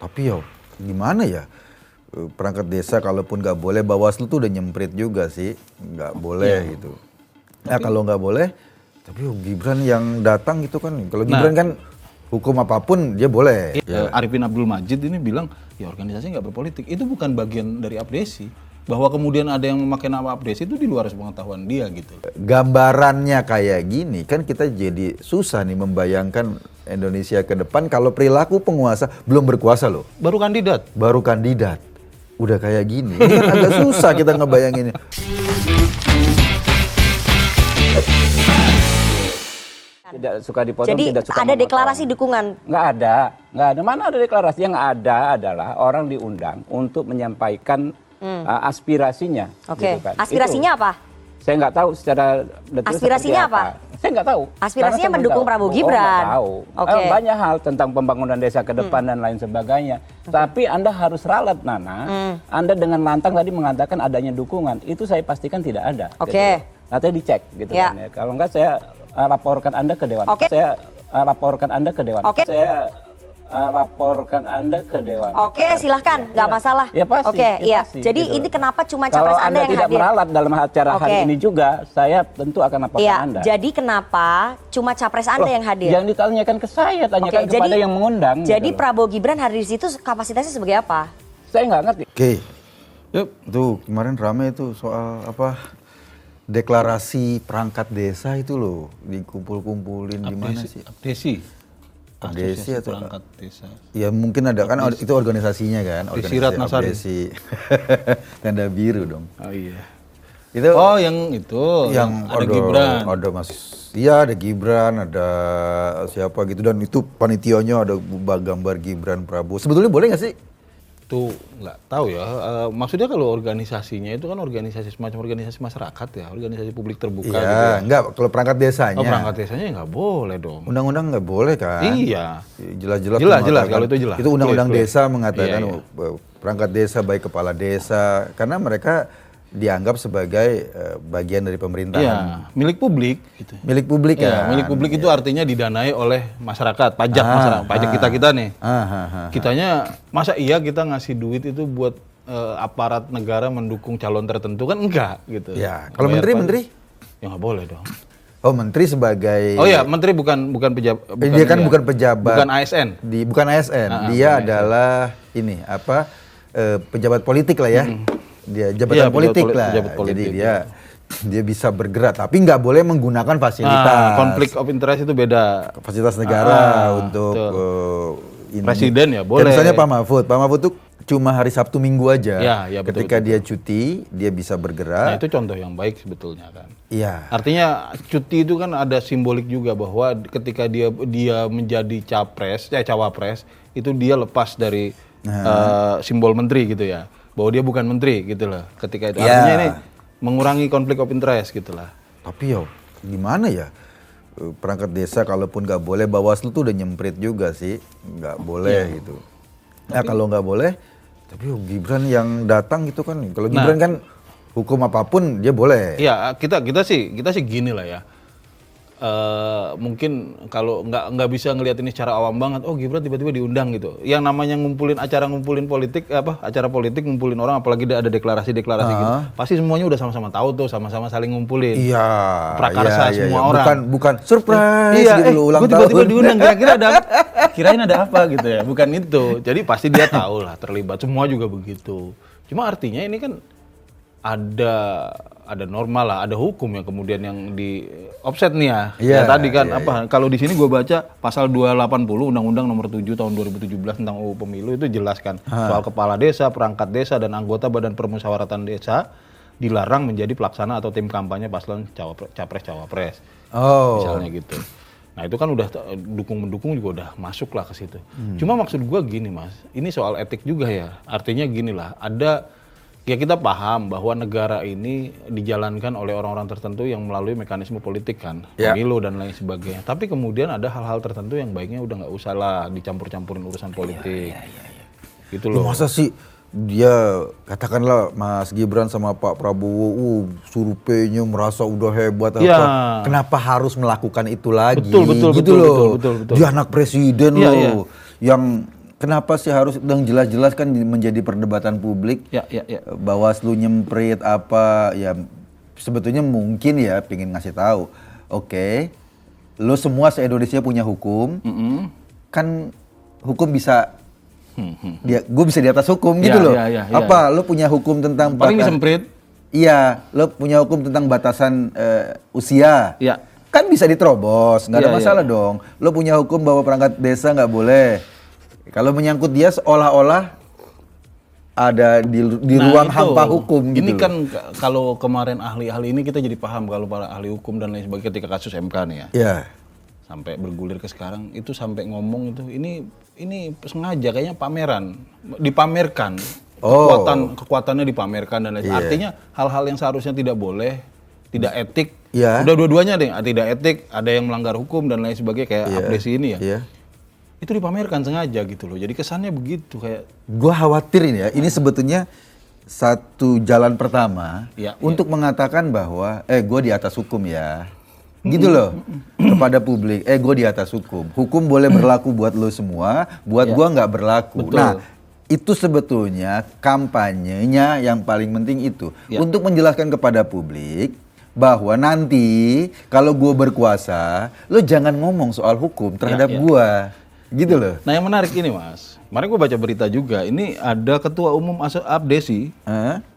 Tapi ya gimana ya, perangkat desa kalaupun nggak boleh, Bawaslu tuh udah nyemprit juga sih, nggak boleh gitu. Nah kalau nggak boleh, tapi Gibran yang datang gitu kan, kalau Gibran kan hukum apapun dia boleh. Arifin Abdul Majid ini bilang, ya organisasi nggak berpolitik, itu bukan bagian dari abdesi. Bahwa kemudian ada yang memakai nama abdesi itu di luar sepengetahuan dia gitu. Gambarannya kayak gini, kan kita jadi susah nih membayangkan Indonesia ke depan kalau perilaku penguasa belum berkuasa loh. Baru kandidat. Udah kayak gini, ini kan agak susah kita ngebayanginnya. Tidak suka dipotong, Jadi tidak suka ada memotong. deklarasi dukungan? Nggak ada. Mana ada deklarasi? Yang ada adalah orang diundang untuk menyampaikan aspirasinya. Oke. Gitu kan. Aspirasinya apa? Saya nggak tahu secara detail. Aspirasinya seperti apa? Saya nggak tahu. Aspirasinya Karena saya belum mendukung tahu. Prabowo Oh, Gibran. nggak tahu. Oke. Banyak hal tentang pembangunan desa ke depan dan lain sebagainya. Tapi Anda harus ralat, Nana. Anda dengan lantang tadi mengatakan adanya dukungan. Itu saya pastikan tidak ada. Oke. Gitu. Nanti dicek gitu Ya. kan ya. Kalau nggak saya laporkan Anda ke Dewan. Oke. Saya laporkan Anda ke Dewan. Oke. Saya laporkan Anda ke Dewan. Oke, silahkan, nggak masalah. Ya pasti. Oke, ya iya. pasti, Jadi gitu. ini kenapa cuma Kalau capres Anda yang tidak hadir? meralat dalam acara hari Oke. ini juga, saya tentu akan laporkan Iya. Anda. Jadi kenapa cuma capres Anda Loh, yang hadir? Yang ditanyakan ke saya, tanyakan Oke, kepada yang mengundang. Jadi gitu loh. Prabowo Gibran hadir di situ kapasitasnya sebagai apa? Saya nggak ngerti. Oke, Yup. tuh kemarin rame itu soal apa, deklarasi perangkat desa itu loh, dikumpul-kumpulin di mana sih? Abdesi. Abdesi Asosiasi atau Perangkat Desa. ya mungkin ada kan itu organisasinya kan, Desi Ratnasari. Abdesi. Tanda biru dong. Oh iya. Itu Oh yang itu, yang ada Gibran. Ada iya ada Gibran, ada siapa gitu, dan itu panitianya ada gambar Gibran Prabowo. Sebetulnya boleh nggak sih? Tuh nggak tahu ya. Maksudnya kalau organisasinya itu kan organisasi semacam organisasi masyarakat ya, organisasi publik terbuka gitu Iya, ya. enggak kalau perangkat desanya. Oh perangkat desanya nggak boleh dong. Undang-undang nggak boleh kan? Iya. Jelas-jelas Jelas, mengatakan- kalau itu jelas. Itu undang-undang Clear. desa mengatakan Iya, perangkat desa baik kepala desa, karena mereka dianggap sebagai bagian dari pemerintahan. Iya, milik publik gitu. Milik publik Iya, kan. milik publik itu artinya didanai oleh masyarakat, pajak masyarakat, pajak kita nih. Kitanya masa iya kita ngasih duit itu buat aparat negara mendukung calon tertentu kan enggak gitu. Ya, kalau Bayar menteri? pajak. Ya nggak boleh dong. Oh, menteri sebagai Oh ya, menteri bukan pejabat. dia kan bukan pejabat. Bukan ASN. Bukan ASN. Dia bukan adalah ini apa? Pejabat politik lah ya. Dia jabatan Iya, politik lah. pejabat politik, Jadi dia bisa bergerak, tapi nggak boleh menggunakan fasilitas. Konflik of interest itu beda. Fasilitas negara untuk ini. Presiden ya, boleh. Kayak misalnya Pak Mahfud tuh cuma hari Sabtu Minggu aja. Ya, betul, Ketika betul. dia cuti, dia bisa Nah bergerak. itu contoh yang baik sebetulnya kan. Iya. Artinya cuti itu kan ada simbolik juga bahwa ketika dia menjadi cawapres itu dia lepas dari simbol menteri gitu ya. Bahwa dia bukan menteri gitu loh. Ketika itu artinya ini mengurangi konflik of interest gitu lah. Tapi ya gimana ya, perangkat desa kalaupun nggak boleh, Bawaslu tuh udah nyemprit juga sih, nggak boleh gitu. Nah kalau nggak boleh, tapi Gibran yang datang gitu kan, kalau Gibran kan hukum apapun dia boleh. Iya, kita sih gini lah ya. Mungkin kalau nggak bisa ngelihat ini secara awam banget, oh Gibran tiba-tiba diundang gitu. Yang namanya ngumpulin politik, acara politik ngumpulin orang, apalagi ada deklarasi gitu. Pasti semuanya udah sama-sama tahu tuh, sama-sama saling ngumpulin. Iya. Prakarsa semua orang. Bukan surprise Iya, gitu loh, ulang gue tiba-tiba tahun. diundang, kirain ada apa gitu ya, bukan itu. Jadi pasti dia tahu lah terlibat, semua juga begitu. Cuma artinya ini kan ada norma lah, ada hukum yang kemudian yang di offset nih ya. Iya, Ya tadi kan iya, kalau di sini gue baca pasal 280 Undang-Undang Nomor 7 Tahun 2017 tentang UU Pemilu itu jelaskan soal kepala desa, perangkat desa dan anggota Badan Permusyawaratan Desa dilarang menjadi pelaksana atau tim kampanye paslon capres-cawapres. Oh. Misalnya gitu. Nah itu kan udah dukung-mendukung juga udah masuk lah ke situ. Cuma maksud gue gini Mas, ini soal etik juga ya. Artinya gini lah, ya kita paham bahwa negara ini dijalankan oleh orang-orang tertentu yang melalui mekanisme politik kan, pemilu dan lain sebagainya. Tapi kemudian ada hal-hal tertentu yang baiknya udah nggak usah lah dicampur-campurin urusan politik. Gitu loh. Masa sih dia katakanlah Mas Gibran sama Pak Prabowo, surveinya merasa udah hebat apa? Ya. Kenapa harus melakukan itu lagi? Betul, gitu loh. betul. Dia anak presiden loh, yang kenapa sih harus yang jelas-jelas kan menjadi perdebatan publik? Ya. Bawaslu nyemprit apa ya, sebetulnya mungkin ya pingin ngasih tahu. Oke, lo semua se-Indonesia punya hukum, kan hukum bisa gue bisa di atas hukum gitu loh. Apa lo punya hukum tentang paling disemprit? Iya, lo punya hukum tentang batasan usia. Iya. Kan bisa diterobos, nggak ada masalah dong. Lo punya hukum bahwa perangkat desa nggak boleh. Kalau menyangkut dia seolah-olah ada di ruang hampa hukum gitu. Ini kan kalau kemarin ahli-ahli ini kita jadi paham kalau para ahli hukum dan lain sebagainya ketika kasus MK nih ya. Iya. Sampai bergulir ke sekarang itu sampai ngomong itu ini sengaja kayaknya pameran, dipamerkan. Kekuatannya dipamerkan dan lain sebagainya. Artinya hal-hal yang seharusnya tidak boleh, tidak etik. Udah dua-duanya deh, tidak etik, ada yang melanggar hukum dan lain sebagainya kayak Abdesi ini ya. Itu dipamerkan sengaja gitu loh. Jadi kesannya begitu kayak. Gua khawatir ini ya. Ini sebetulnya satu jalan pertama untuk mengatakan bahwa gue di atas hukum ya. Gitu loh. Kepada publik, gue di atas hukum. Hukum boleh berlaku buat lo semua, buat gua nggak berlaku. Betul. Nah, itu sebetulnya kampanyenya yang paling penting itu untuk menjelaskan kepada publik bahwa nanti kalau gue berkuasa, lo jangan ngomong soal hukum terhadap gue, gitu loh. Nah yang menarik ini Mas, kemarin gue baca berita juga, ini ada Ketua Umum Abdesi,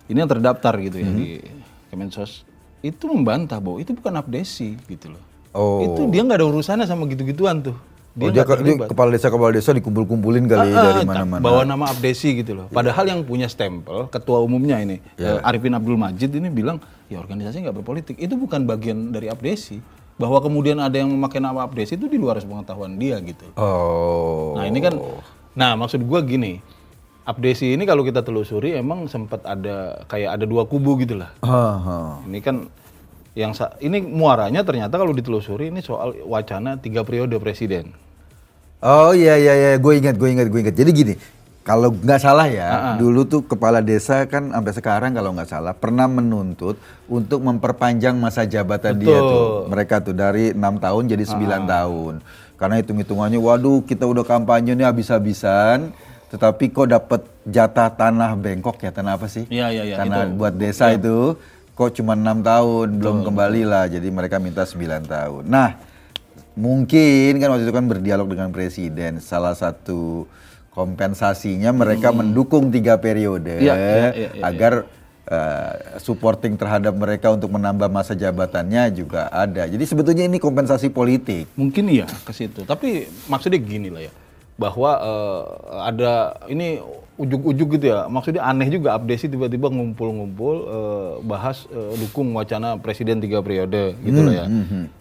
ini yang terdaftar gitu ya di Kemensos, itu membantah bahwa itu bukan Abdesi gitu loh. Itu dia nggak ada urusannya sama gitu-gituan tuh. Dia kepala desa dikumpul-kumpulin kali dari mana-mana. Bawa nama Abdesi gitu loh. Padahal yang punya stempel ketua umumnya ini Arifin Abdul Majid ini bilang ya organisasi nggak berpolitik. Itu bukan bagian dari Abdesi. Bahwa kemudian ada yang memakai nama Abdesi itu di luar pengetahuan dia gitu. Nah ini kan, maksud gua gini, Abdesi ini kalau kita telusuri emang sempat ada kayak ada dua kubu gitu lah. Ini kan ini muaranya ternyata kalau ditelusuri ini soal wacana 3 periode presiden. Oh iya, gue ingat. Jadi gini, kalau nggak salah ya, dulu tuh kepala desa kan sampai sekarang kalau nggak salah pernah menuntut untuk memperpanjang masa jabatan dia tuh. Mereka tuh dari 6 tahun jadi 9 tahun. Karena hitung-hitungannya, waduh kita udah kampanye nih habis-habisan, tetapi kok dapat jatah tanah bengkok ya, tanah apa sih? Iya. Tanah buat desa itu. Kok cuma 6 tahun, belum kembali lah, jadi mereka minta 9 tahun. Nah, mungkin kan waktu itu kan berdialog dengan presiden, salah satu kompensasinya mereka mendukung 3 periode agar supporting terhadap mereka untuk menambah masa jabatannya juga ada. Jadi sebetulnya ini kompensasi politik. Mungkin iya ke situ, tapi maksudnya gini lah ya, bahwa ada ini ujug-ujug gitu ya, maksudnya aneh juga Abdesi tiba-tiba ngumpul-ngumpul bahas dukung wacana presiden 3 periode gitu lah ya.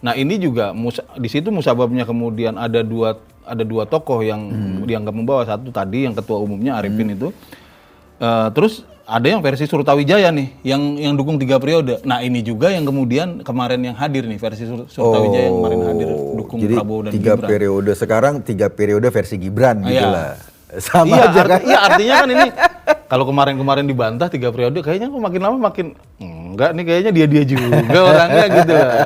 Nah ini juga di situ musababnya kemudian ada dua tokoh yang dianggap membawa, satu tadi yang ketua umumnya Arifin itu, terus ada yang versi Surtawijaya nih yang dukung 3 periode. Nah ini juga yang kemudian kemarin yang hadir nih versi Surtawijaya yang kemarin hadir dukung Prabowo dan Gibran. 3 periode sekarang 3 periode versi Gibran gitu lah. Sama aja kan? Iya artinya kan ini kalau kemarin dibantah 3 periode, kayaknya kok makin lama makin enggak nih, kayaknya dia juga orangnya gitu lah.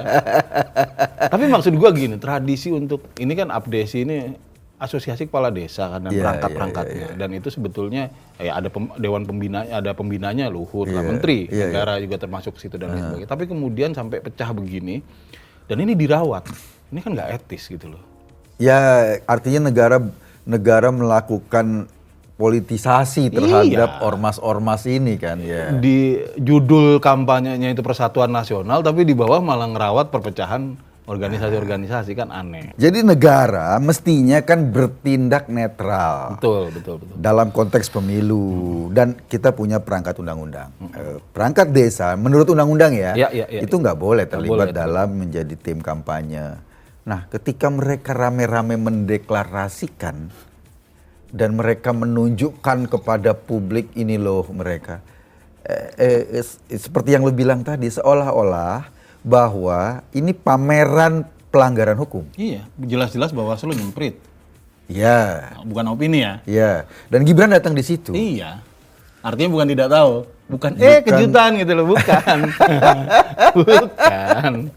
Tapi maksud gua gini, tradisi untuk ini kan Abdesi ini asosiasi kepala desa kan dan perangkat-perangkatnya, dan itu sebetulnya ya ada dewan pembina, ada pembinanya Luhut lah, menteri negara juga termasuk ke situ dan lain sebagainya. Tapi kemudian sampai pecah begini dan ini dirawat, ini kan nggak etis gitu loh. Ya artinya negara melakukan politisasi terhadap ormas-ormas ini kan ya. Di judul kampanyenya itu Persatuan Nasional, tapi di bawah malah ngerawat perpecahan organisasi-organisasi, kan aneh. Jadi negara mestinya kan bertindak netral. Betul. Dalam konteks pemilu dan kita punya perangkat undang-undang. Perangkat desa menurut undang-undang itu nggak boleh terlibat dalam menjadi tim kampanye. Nah, ketika mereka rame-rame mendeklarasikan dan mereka menunjukkan kepada publik ini loh mereka, seperti yang lo bilang tadi, seolah-olah bahwa ini pameran pelanggaran hukum. Iya, jelas-jelas Bawaslu nyemprit. Iya. Bukan opini ya. Iya. Dan Gibran datang di situ. Iya. Artinya bukan tidak tahu, bukan kejutan gitu loh, bukan. Bukan.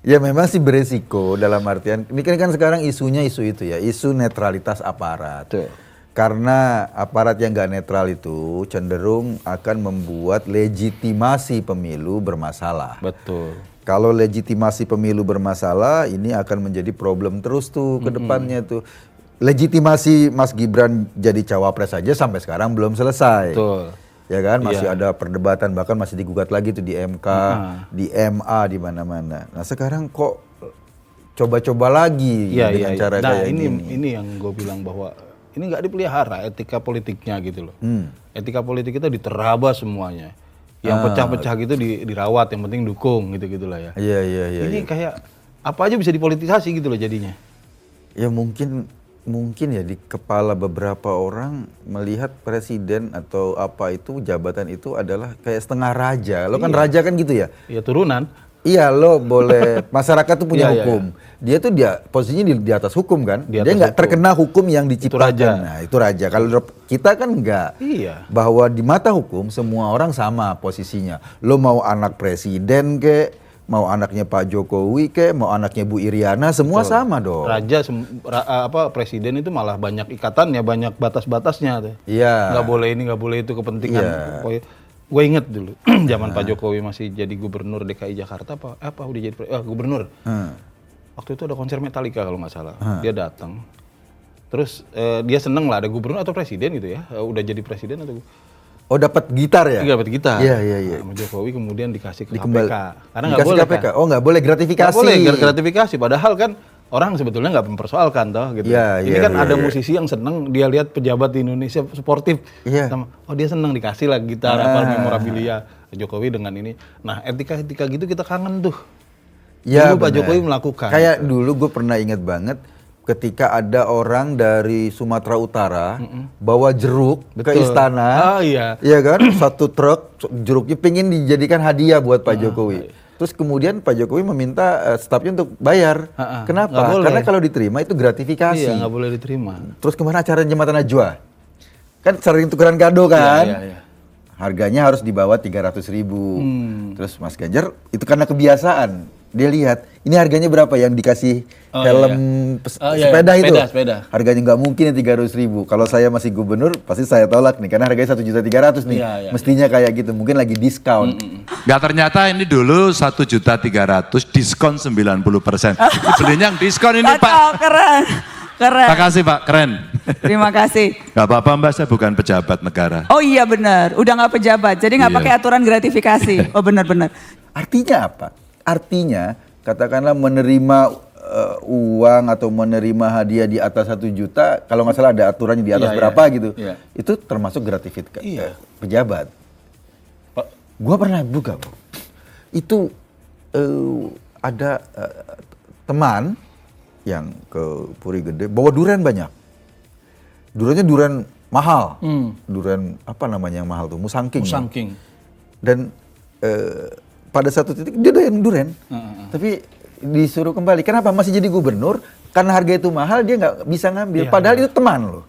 Ya memang sih beresiko dalam artian ini kan sekarang isunya isu itu ya, isu netralitas aparat. Tuh. Karena aparat yang nggak netral itu cenderung akan membuat legitimasi pemilu bermasalah. Betul. Kalau legitimasi pemilu bermasalah, ini akan menjadi problem terus tuh ke depannya tuh. Legitimasi Mas Gibran jadi cawapres saja sampai sekarang belum selesai. Betul. Ya kan, masih Iya. ada perdebatan, bahkan masih digugat lagi tuh di MK, di MA, di mana-mana. Nah sekarang kok coba-coba lagi dengan cara Nah, kayak gini. ini yang gue bilang bahwa ini nggak dipelihara etika politiknya gitu loh. Etika politik kita diterabas semuanya. Yang pecah-pecah gitu dirawat, yang penting dukung gitu-gitulah ya. Iya. Ini kayak apa aja bisa dipolitisasi gitu loh jadinya. Ya mungkin ya di kepala beberapa orang melihat presiden atau apa itu jabatan itu adalah kayak setengah raja. Lo kan raja kan gitu ya? Ya turunan. Iya, lo boleh masyarakat tuh punya Iya, hukum. Dia tuh posisinya di atas hukum kan? Di Dia atas nggak hukum. terkena hukum yang diciptakan. raja. Nah, itu raja. Kalau kita kan enggak. Iya. Bahwa di mata hukum semua orang sama posisinya. Lo mau anak presiden kek, mau anaknya Pak Jokowi kek, mau anaknya Bu Iriana, semua sama dong. Raja presiden itu malah banyak ikatannya, banyak batas-batasnya tuh. Iya. Nggak boleh ini, nggak boleh itu kepentingan. Iya. Gue inget dulu zaman Pak Jokowi masih jadi gubernur DKI Jakarta apa udah jadi gubernur. Waktu itu ada konser Metallica kalau nggak salah. Dia datang. Terus dia seneng lah ada gubernur atau presiden gitu ya. Udah jadi presiden atau Oh, dapat gitar ya? dapat gitar. Iya. Nah, Jokowi kemudian dikasih ke Dikembali- KPK. Karena nggak Dikasih boleh KPK. kan. Oh, nggak boleh gratifikasi. Nggak boleh gratifikasi. Padahal kan orang sebetulnya nggak mempersoalkan toh gitu. Iya, Ini iya, kan iya, ada iya. musisi yang seneng dia lihat pejabat di Indonesia suportif. Iya. Oh dia seneng dikasih lah gitar apa memorabilia Jokowi dengan ini. Nah etika-etika gitu kita kangen tuh. Ya, Dulu Pak benar. Jokowi melakukan. Kayak dulu gue pernah ingat banget ketika ada orang dari Sumatera Utara bawa jeruk ke Betul. istana. Ah, iya. Iya kan? Satu truk jeruknya pengen dijadikan hadiah buat Pak Jokowi. Terus kemudian Pak Jokowi meminta stafnya untuk bayar. Nggak Kenapa? boleh. Karena kalau diterima itu gratifikasi. Iya nggak boleh diterima. Terus kemarin acara Jembatan Najwa. Kan sering tukeran kado kan? Iya. Harganya harus di bawah 300.000. Terus Mas Ganjar itu karena kebiasaan. Dia lihat, ini harganya berapa yang dikasih helm sepeda itu. Sepeda. Harganya nggak mungkin yang 300.000. Kalau saya masih gubernur, pasti saya tolak nih. Karena harganya 1.300.000 nih. Iya. Mestinya kayak gitu, mungkin lagi diskon. Nggak, ternyata ini dulu 1.300.000 diskon 90%. Belinya yang diskon ini Pak. Cocok, keren. Keren. Makasih Pak, keren. Terima kasih. Gak apa-apa Mbak, saya bukan pejabat negara. Oh iya benar, udah nggak pejabat, jadi nggak Iya. pakai aturan gratifikasi. Oh benar-benar. Artinya apa? Artinya, katakanlah menerima uang atau menerima hadiah di atas 1 juta, kalau nggak salah ada aturannya di atas Iya, berapa iya. gitu. Iya. Itu termasuk gratifikasi Iya. pejabat. Gua pernah buka, Bro. Itu ada teman yang ke Puri Gede bawa durian banyak. Duriannya durian mahal. Durian apa namanya yang mahal tuh? Musangking. ya? Musangking. Dan pada satu titik dia doyan durian. Tapi disuruh kembali. Kenapa? Masih jadi gubernur. Karena harga itu mahal dia nggak bisa ngambil. Iya, Padahal itu teman loh.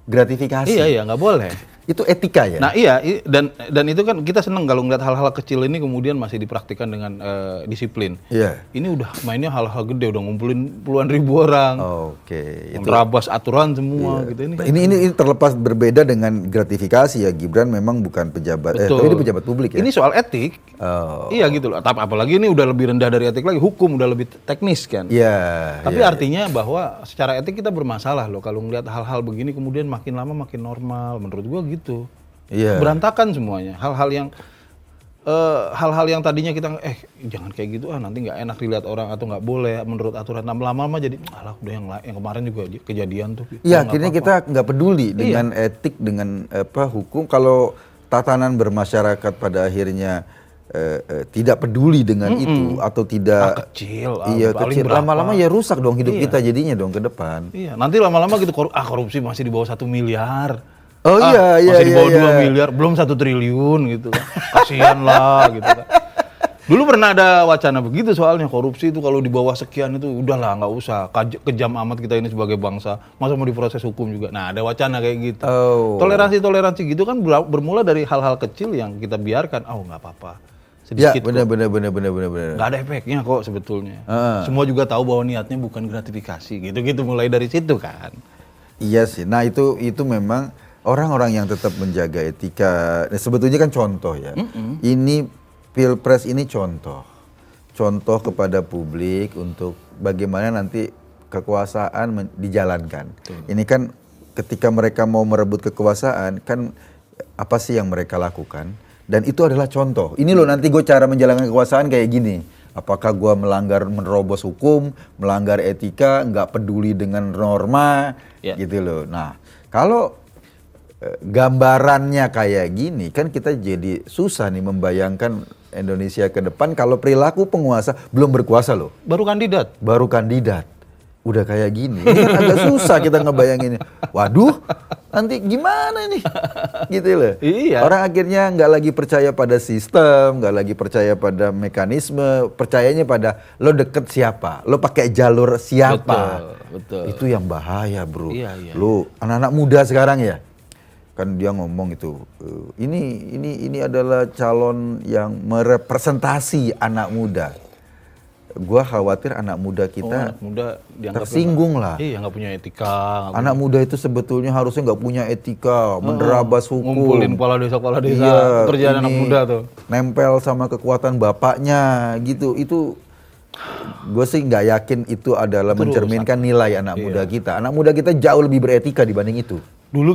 Gratifikasi. Iya nggak boleh. Itu etika ya. Nah iya dan itu kan kita seneng kalau ngeliat hal-hal kecil ini kemudian masih dipraktikkan dengan disiplin. Iya. Ini udah mainnya hal-hal gede, udah ngumpulin puluhan ribu orang, Oke. Itu merabas aturan semua gitu ini. Nah, ini terlepas berbeda dengan gratifikasi ya. Gibran memang bukan pejabat. Betul. Tapi dia pejabat publik ya. Ini soal etik. Oh. Iya gitu loh. Tapi apalagi ini udah lebih rendah dari etik lagi, hukum udah lebih teknis kan. Iya. Tapi iya. artinya bahwa secara etik kita bermasalah loh kalau ngelihat hal-hal begini kemudian makin lama makin normal. Menurut gua gitu. Iya. Berantakan semuanya. Hal-hal yang tadinya kita jangan kayak gitu nanti nggak enak dilihat orang atau nggak boleh menurut aturan. Lama-lama jadi alah udah yang kemarin juga kejadian tuh. Iya, Nggak akhirnya apa-apa. kita nggak peduli dengan etik, dengan hukum. Kalau tatanan bermasyarakat pada akhirnya tidak peduli dengan itu atau tidak kecil, iya paling kecil, berapa. lama-lama ya rusak dong hidup Iya. kita jadinya dong ke depan. Iya, nanti lama-lama gitu korupsi masih di bawah 1 miliar. Oh iya, masih di bawah 2 iya. miliar, belum 1 triliun gitu. Kasihan lah gitu kan. Dulu pernah ada wacana begitu soalnya korupsi itu kalau di bawah sekian itu udahlah nggak usah kejam amat kita ini sebagai bangsa masa mau diproses hukum juga. Nah ada wacana kayak gitu. Oh. Toleransi gitu kan bermula dari hal-hal kecil yang kita biarkan. Nggak apa-apa. Ya, Sedikit kok. benar. Nggak ada efeknya kok sebetulnya. Ah. Semua juga tahu bahwa niatnya bukan gratifikasi gitu-gitu mulai dari situ kan. Iya sih. Nah itu memang orang-orang yang tetap menjaga etika. Nah, sebetulnya kan contoh ya. Ini Pilpres ini contoh kepada publik untuk bagaimana nanti kekuasaan dijalankan. Ini kan ketika mereka mau merebut kekuasaan kan apa sih yang mereka lakukan? Dan itu adalah contoh. Ini loh nanti gue cara menjalankan kekuasaan kayak gini. Apakah gue menerobos hukum, melanggar etika, nggak peduli dengan norma, gitu loh. Nah, kalau gambarannya kayak gini, kan kita jadi susah nih membayangkan Indonesia ke depan kalau perilaku penguasa belum berkuasa loh. Baru kandidat. Udah kayak gini. Ini kan agak susah kita ngebayanginnya. Waduh, nanti gimana nih? Gitu loh. Iya. Orang akhirnya nggak lagi percaya pada sistem, nggak lagi percaya pada mekanisme, percayanya pada lo deket siapa, lo pakai jalur siapa. Betul. Itu yang bahaya, bro. Iya. Lo anak-anak muda sekarang ya, kan dia ngomong itu, ini adalah calon yang merepresentasi anak muda. Gua khawatir anak muda kita anak muda dianggap tersinggung lah. Iya, nggak punya etika. Anak muda itu sebetulnya harusnya nggak punya etika, menerabas hukum. Ngumpulin kepala desa, Iya, kerjaan anak ini muda tuh. nempel sama kekuatan bapaknya gitu. Itu gue sih nggak yakin itu adalah mencerminkan nilai anak muda kita. Anak muda kita jauh lebih beretika dibanding itu. Dulu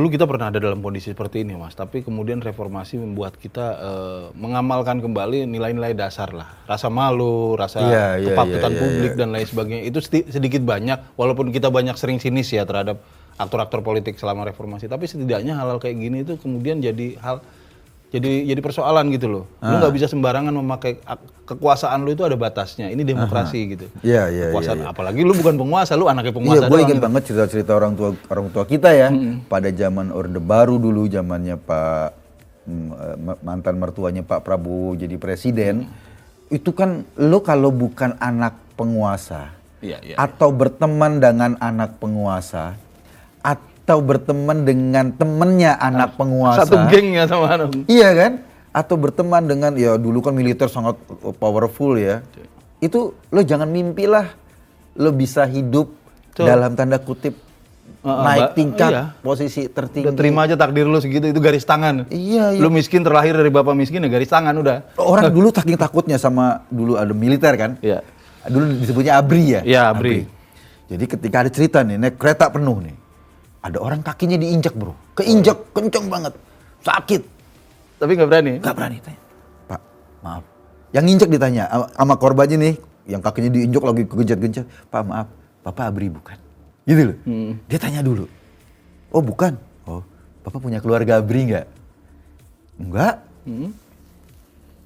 kita pernah ada dalam kondisi seperti ini, Mas. Tapi kemudian reformasi membuat kita mengamalkan kembali nilai-nilai dasar lah. Rasa malu, rasa kepatutan publik dan lain sebagainya. Itu sedikit banyak, walaupun kita banyak sering sinis ya terhadap aktor-aktor politik selama reformasi. Tapi setidaknya hal-hal kayak gini itu kemudian jadi persoalan gitu loh. Lu nggak bisa sembarangan memakai kekuasaan lu, itu ada batasnya. Ini demokrasi gitu. Iya. Kekuasaan, apalagi lu bukan penguasa, lu anaknya penguasa. Iya, gue ingat banget cerita-cerita orang tua kita ya. Pada zaman Orde Baru dulu, zamannya Pak mantan mertuanya Pak Prabowo jadi presiden. Itu kan lo kalau bukan anak penguasa atau berteman dengan anak penguasa atau berteman dengan temennya anak penguasa. Satu geng ya sama anak. Iya kan? Atau berteman dengan, ya dulu kan militer sangat powerful ya. Itu lo jangan mimpilah lo bisa hidup dalam tanda kutip naik tingkat posisi tertinggi. Udah terima aja takdir lu segitu, itu garis tangan. Iya. Lu miskin, terlahir dari bapak miskin ya garis tangan udah. Orang dulu saking takutnya sama, dulu ada militer kan? Iya. Dulu disebutnya ABRI ya? Iya, ABRI. Jadi ketika ada cerita nih, naik kereta penuh nih. Ada orang kakinya diinjak, bro. Keinjak, kenceng banget. Sakit. Tapi nggak berani? Nggak berani tanya. Pak, maaf. Yang injak ditanya sama korbannya nih, yang kakinya diinjak lagi kegencat-gencat. Pak, maaf, Bapak ABRI bukan? Gitu loh. Dia tanya dulu. Oh, bukan? Oh, Bapak punya keluarga ABRI nggak? Enggak.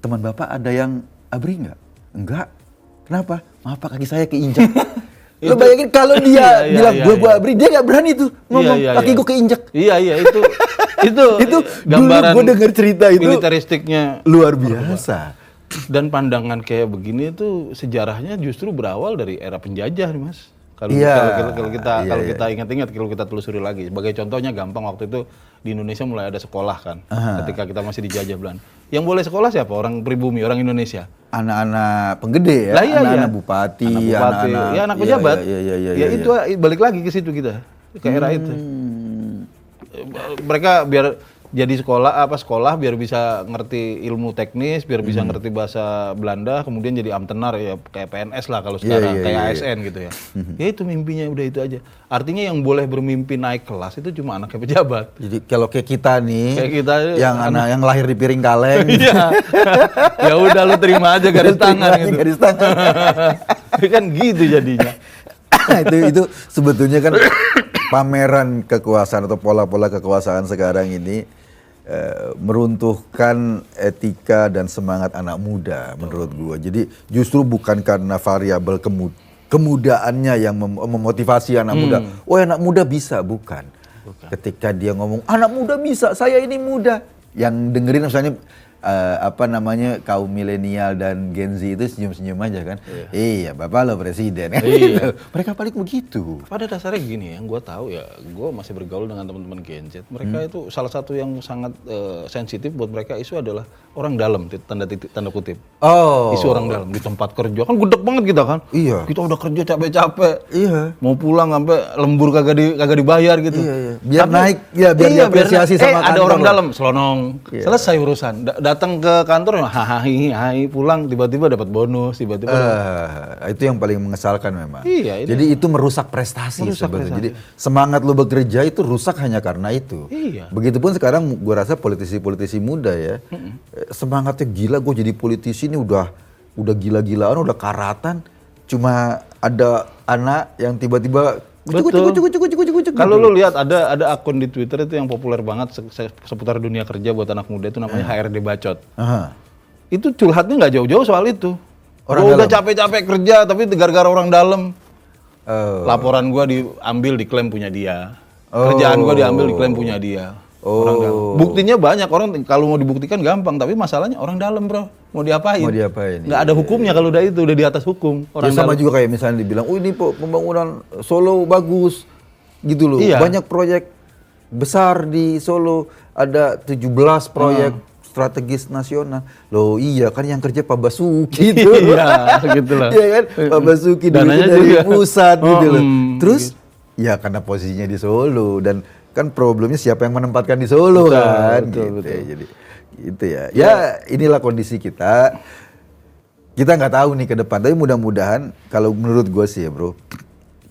Teman Bapak ada yang ABRI nggak? Enggak. Kenapa? Maaf Pak, kaki saya keinjak. Lo bayangin kalau dia bilang gue ABRI, dia nggak berani tuh ngomong kaki gue keinjak. Iya, itu dulu gambaran gue denger cerita itu militeristiknya luar biasa. Dan pandangan kayak begini itu sejarahnya justru berawal dari era penjajah nih, Mas. Kalau kita ingat-ingat, kalau kita telusuri lagi. Sebagai contohnya gampang, waktu itu di Indonesia mulai ada sekolah kan, ketika kita masih dijajah Belanda. Yang boleh sekolah siapa? Orang pribumi, orang Indonesia. Anak-anak penggede ya, anak-anak bupati, anak pejabat. Ya itu balik lagi ke situ kita, ke era itu. Mereka biar jadi sekolah biar bisa ngerti ilmu teknis, biar bisa ngerti bahasa Belanda, kemudian jadi amtenar ya kayak PNS lah kalau sekarang, kayak ASN gitu ya. Ya itu mimpinya, udah itu aja. Artinya yang boleh bermimpi naik kelas itu cuma anaknya pejabat. Jadi kalau kayak kita nih, yang anak yang lahir di piring kaleng. Ya udah lu terima aja garis tangan gitu. Garis tangan. Kan gitu jadinya. itu sebetulnya kan pameran kekuasaan atau pola-pola kekuasaan sekarang ini meruntuhkan etika dan semangat anak muda menurut gua. Jadi justru bukan karena variabel kemudaannya yang memotivasi anak muda. Oh anak muda bisa, bukan. Ketika dia ngomong anak muda bisa, saya ini muda. Yang dengerin misalnya apa namanya kaum milenial dan Gen Z itu senyum-senyum aja kan. Iya, Bapak lo presiden kan. Iya. Mereka paling begitu. Pada dasarnya gini, yang gue tahu ya, gue masih bergaul dengan teman-teman Gen Z. Mereka itu salah satu yang sangat sensitif buat mereka isu adalah orang dalam, tanda kutip. Oh. Isu orang dalam di tempat kerja kan gudeg banget kita kan. Iya. Kita udah kerja capek-capek. Iya. Mau pulang sampai lembur kagak dibayar gitu. Iya, iya. Biar naik, ya biar diapresiasi sama ada kantor orang loh. dalam, selonong. Selesai urusan. Datang ke kantor, hai, pulang tiba-tiba dapat bonus, tiba-tiba. Itu yang paling mengesalkan memang. Iya, ini- Jadi itu merusak prestasi sebetulnya. Jadi semangat lo bekerja itu rusak hanya karena itu. Iya. Begitupun sekarang gua rasa politisi-politisi muda ya. Semangatnya gila, gue jadi politisi ini udah gila-gilaan, udah karatan. Cuma ada anak yang tiba-tiba Betul. kucuk. Kalau lu lihat ada akun di Twitter itu yang populer banget seputar dunia kerja buat anak muda itu namanya HRD Bacot. Aha. Itu curhatnya nggak jauh-jauh soal itu. Orang Gua udah dalam. capek-capek kerja tapi gara-gara orang dalam. Oh. Laporan gua diambil diklaim punya dia. Oh. Kerjaan gua diambil diklaim punya dia. Orang dalam. Buktinya banyak, orang kalau mau dibuktikan gampang, tapi masalahnya orang dalam, Bro. Mau diapain? Mau diapain, Nggak ada hukumnya kalau udah itu, udah di atas hukum. Ya sama juga kayak misalnya dibilang, oh ini pembangunan Solo bagus, gitu loh. Iya. Banyak proyek besar di Solo, ada 17 proyek strategis nasional. Loh iya kan yang kerja Pak Basuki itu. Iya, segitulah. Iya kan, Pak Basuki Dananya duitnya dari juga. pusat gitu loh. Hmm. Terus ya karena posisinya di Solo dan kan problemnya siapa yang menempatkan di Solo Betul, kan. betul, gitu. betul. Jadi gitu ya. Ya inilah kondisi kita. Kita nggak tahu nih ke depan, tapi mudah-mudahan kalau menurut gue sih ya bro,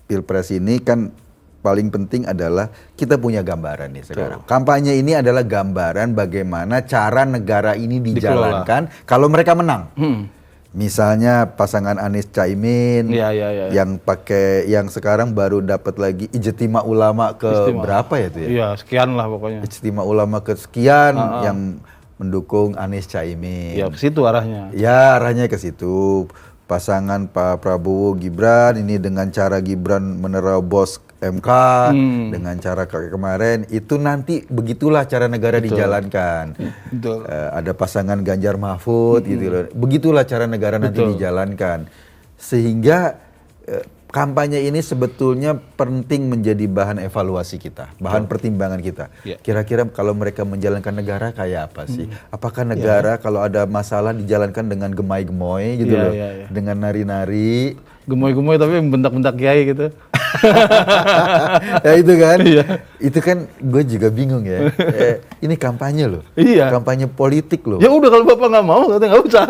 Pilpres ini kan paling penting adalah kita punya gambaran nih sekarang. Kampanye ini adalah gambaran bagaimana cara negara ini dijalankan kalau mereka menang. Misalnya pasangan Anies Caimin Iya. yang pakai yang sekarang baru dapat lagi ijtima ulama ke Istimewa. berapa ya itu ya? Iya, sekian lah pokoknya. Ijtima ulama kesekian yang mendukung Anies Caimin. Ya, ke situ arahnya. Ya arahnya ke situ. Pasangan Pak Prabowo Gibran ini dengan cara Gibran menerobos MK dengan cara kayak kemarin itu nanti begitulah cara negara dijalankan. Betul. Ada pasangan Ganjar Mahfud gitu loh. Begitulah cara negara nanti dijalankan. Sehingga kampanye ini sebetulnya penting menjadi bahan evaluasi kita, bahan pertimbangan kita. Ya. Kira-kira kalau mereka menjalankan negara kayak apa sih? Apakah negara kalau ada masalah dijalankan dengan gemai-gemoy gitu Iya, loh, iya, iya. dengan nari-nari? Gemoy-gemoy tapi bentak-bentak kiai gitu. Ya itu kan, itu kan gue juga bingung ya. Ini kampanye loh, Iya. kampanye politik loh. Ya udah kalau Bapak nggak mau, katanya nggak usah.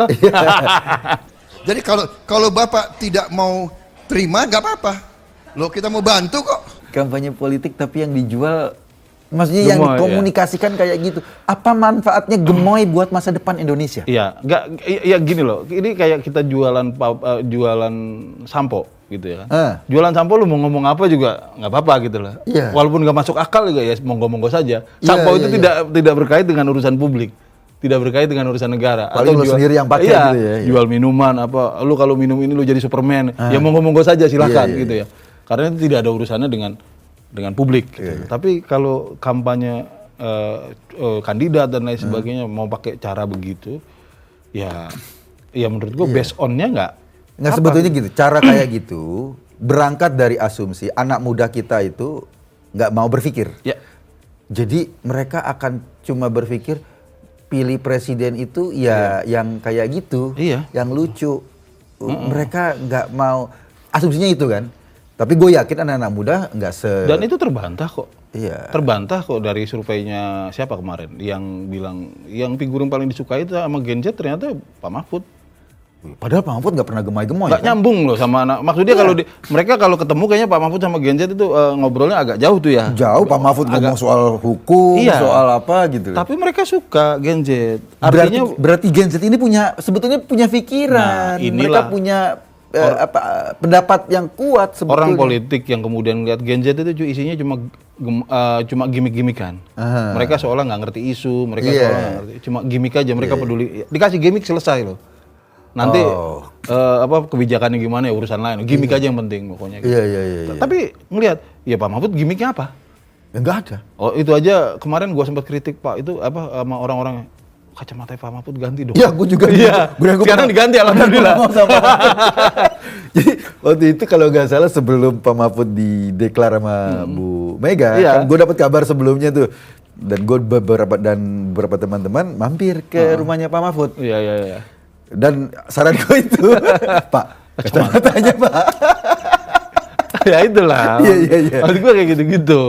Jadi kalau Bapak tidak mau terima nggak apa-apa. Loh kita mau bantu kok. Kampanye politik tapi yang dijual, maksudnya yang Gemoy, dikomunikasikan kayak gitu. Apa manfaatnya gemoy buat masa depan Indonesia? Iya, ya gini loh. Ini kayak kita jualan sampo gitu ya kan. Jualan sampo lu mau ngomong apa juga nggak apa-apa gitu loh. Iya. Walaupun nggak masuk akal juga ya monggo-monggo saja. Sampo itu tidak berkait dengan urusan publik. Tidak berkait dengan urusan negara. Paling lu sendiri yang pakai iya, gitu ya. Jual minuman apa, lu kalau minum ini lu jadi Superman. Ya monggo-monggo saja silakan Iya, gitu ya. Karena itu tidak ada urusannya dengan publik. Gitu. Tapi kalau kampanye kandidat dan lain sebagainya mau pakai cara begitu, ya menurut gua based on-nya nggak Sebetulnya gitu, cara kayak gitu berangkat dari asumsi anak muda kita itu nggak mau berpikir. Ya. Jadi mereka akan cuma berpikir pilih presiden itu ya yang kayak gitu, Iya. yang lucu. Mereka nggak mau, asumsinya itu kan. Tapi gue yakin anak-anak muda nggak Dan itu terbantah kok. Iya. Terbantah kok dari surveinya siapa kemarin yang bilang yang figur yang paling disukai itu sama Gen Z ternyata Pak Mahfud. Padahal Pak Mahfud nggak pernah gemoy-gemoy. Nggak nyambung loh sama anak. Maksudnya kalau mereka kalau ketemu kayaknya Pak Mahfud sama Gen Z itu ngobrolnya agak jauh tuh ya. Jauh Pak Mahfud ngomong soal hukum, Iya. soal apa gitu. Tapi mereka suka Gen Z. Artinya berarti Gen Z ini sebetulnya punya pikiran. Nah, inilah. Mereka punya pendapat yang kuat sebetulnya. orang politik yang kemudian lihat Gen Z itu isinya cuma gimmick-gimmickan. Mereka seolah nggak ngerti isu, mereka Iya. seolah nggak ngerti, cuma gimmick aja. Mereka peduli, dikasih gimmick selesai loh. Nanti kebijakannya gimana ya urusan lain. Gimmick aja yang penting pokoknya. Gitu. Iya. Tapi ngelihat, ya Pak Mahfud gimmicknya apa? Ya, nggak ada. Oh itu aja kemarin gua sempat kritik Pak itu sama orang-orang kacamata Pak Mahfud ganti dong. Iya, gue juga. Iya. Sekarang diganti alhamdulillah. Jadi waktu itu kalau nggak salah sebelum Pak Mahfud dideklar sama Bu Mega, Iya. kan gue dapat kabar sebelumnya tuh. Dan gue beberapa teman-teman mampir ke rumahnya Pak Mahfud. Iya. Dan saran gue itu, Pak, kacamatanya Pak. Ya itulah. Iya. Maksud gue kayak gitu-gitu.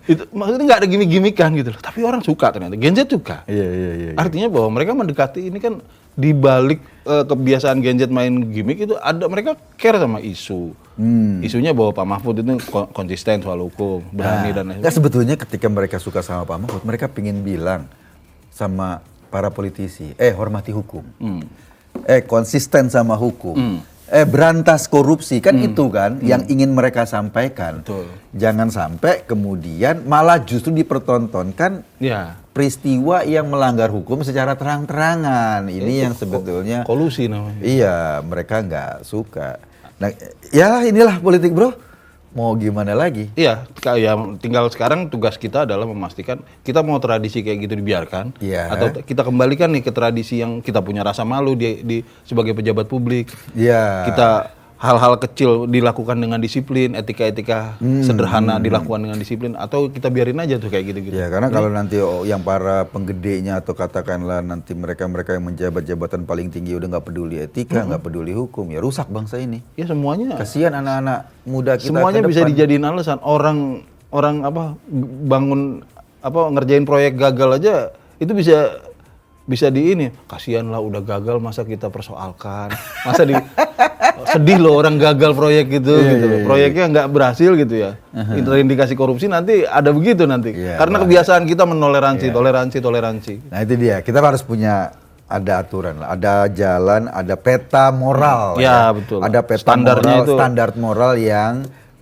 Itu maksudnya nggak ada gimmick-gimmickan gitu loh. Tapi orang suka ternyata. Gen Z suka. Iya. Artinya bahwa mereka mendekati ini kan di balik kebiasaan Gen Z main gimmick itu ada mereka care sama isu. Isunya bahwa Pak Mahfud itu konsisten soal hukum, berani dan lain Nggak, sebetulnya ketika mereka suka sama Pak Mahfud, mereka pingin bilang sama para politisi, hormati hukum. Konsisten sama hukum. Berantas korupsi, kan itu kan yang ingin mereka sampaikan. Betul. Jangan sampai kemudian malah justru dipertontonkan Ya. peristiwa yang melanggar hukum secara terang-terangan. Ini yang sebetulnya Kolusi namanya. iya, mereka nggak suka. Nah, ya inilah politik, bro. Mau gimana lagi? Iya, ya tinggal sekarang tugas kita adalah memastikan kita mau tradisi kayak gitu dibiarkan, Iya. atau kita kembalikan nih ke tradisi yang kita punya rasa malu di sebagai pejabat publik. Iya. Kita hal-hal kecil dilakukan dengan disiplin, etika-etika sederhana dilakukan dengan disiplin, atau kita biarin aja tuh kayak gitu-gitu. Ya, karena kalau nanti yang para penggedenya atau katakanlah nanti mereka-mereka yang menjabat jabatan paling tinggi udah nggak peduli etika, nggak peduli hukum, ya rusak bangsa ini. Ya semuanya. Kasihan anak-anak muda kita. Semuanya ke bisa depan. dijadiin alasan. Orang bangun ngerjain proyek gagal aja itu bisa di ini. Kasihan lah udah gagal masa kita persoalkan. Masa sedih loh orang gagal proyek gitu gitu. Proyeknya nggak berhasil gitu ya. Terindikasi korupsi nanti ada begitu nanti. Iya, Karena kebiasaan kita menoleransi, toleransi. Nah itu dia, kita harus punya ada aturan lah, ada jalan, ada peta moral. Ya, betul. Ada peta Standarnya moral, itu. standar moral yang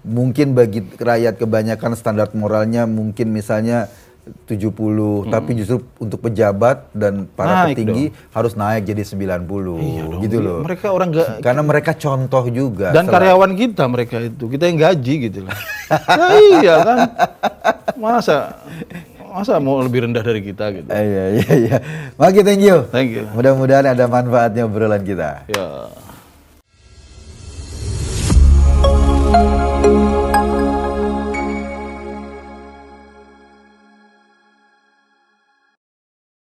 mungkin bagi rakyat kebanyakan standar moralnya mungkin misalnya 70, tapi justru untuk pejabat dan para Naik petinggi harus naik jadi 90. Iya dong. Gitu loh. Mereka orang nggak. Karena mereka contoh juga. Dan karyawan kita mereka itu, kita yang gaji gitu lah. Nah, iya kan. Masa mau lebih rendah dari kita gitu. Iya. Maki, thank you. Thank you. Mudah-mudahan ada manfaatnya obrolan kita. Ya.